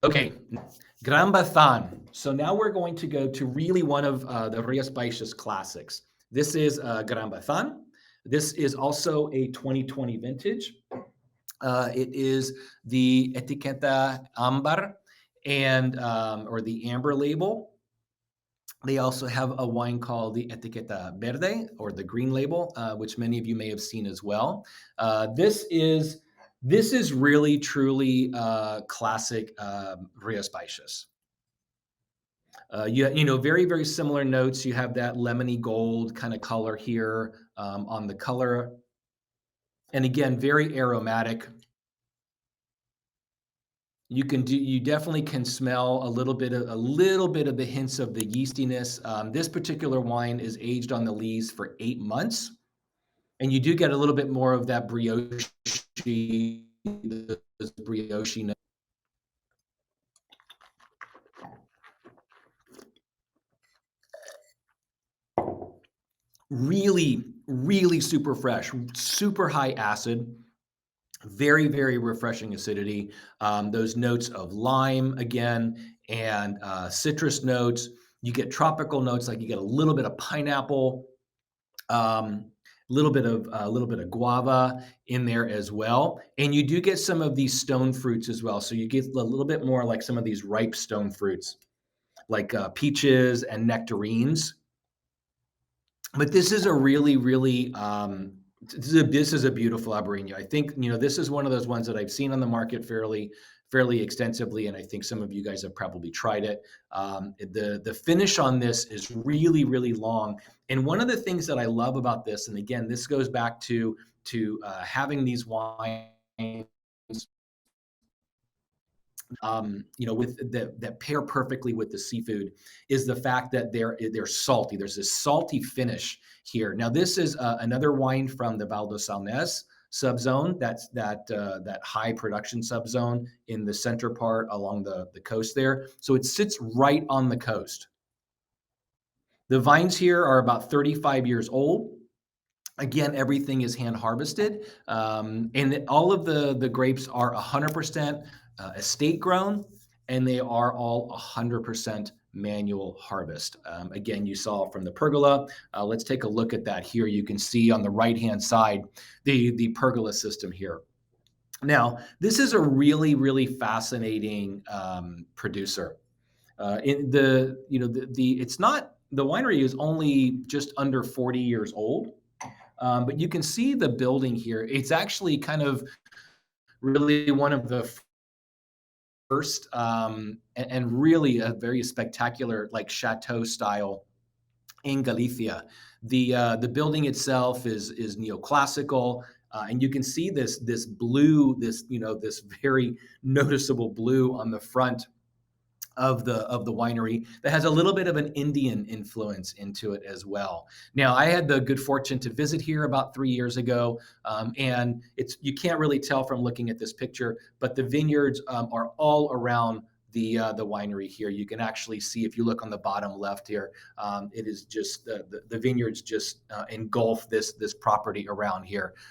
Okay, Gran Bazan. So now we're going to go to really one of the Rias Baixas classics. This is Gran Bazan. This is also a 2020 vintage. It is the Etiqueta Ambar and or the amber label. They also have a wine called the Etiqueta Verde or the green label, which many of you may have seen as well. This is really truly classic Rias Baixas. Very, very similar notes. You have that lemony gold kind of color here on the color. And again, very aromatic. You definitely can smell a little bit of the hints of the yeastiness. This particular wine is aged on the lees for 8 months, and you do get a little bit more of that brioche note. Really, really super fresh, super high acid, very, very refreshing acidity. Those notes of lime again, and citrus notes. You get tropical notes, like you get a little bit of pineapple, a little bit of guava in there as well, and you do get some of these stone fruits as well. So you get a little bit more like some of these ripe stone fruits, like peaches and nectarines. But this is a really, really this is a beautiful Albarino. I think this is one of those ones that I've seen on the market fairly extensively, and I think some of you guys have probably tried it. The finish on this is really, really long, and one of the things that I love about this, and again, this goes back to having these wines with that pair perfectly with the seafood, is the fact that they're salty. There's this salty finish here. Now, this is another wine from the Val de Salnes subzone. That's that high production subzone in the center part along the coast there. So it sits right on the coast. The vines here are about 35 years old. Again, everything is hand harvested, and all of the grapes are 100% estate grown, and they are all 100% manual harvest. Again, you saw from the pergola. Let's take a look at that here. You can see on the right-hand side the pergola system here. Now, this is a really, really fascinating producer. In the you know the it's not the winery is only just under 40 years old, but you can see the building here. It's actually kind of really one of the first, and really a very spectacular, like chateau style in Galicia. The building itself is neoclassical, and you can see this blue, this very noticeable blue on the front of the winery, that has a little bit of an Indian influence into it as well. Now, I had the good fortune to visit here about 3 years ago, and you can't really tell from looking at this picture, but the vineyards are all around the winery here. You can actually see, if you look on the bottom left here, it is just the vineyards just engulf this property around here.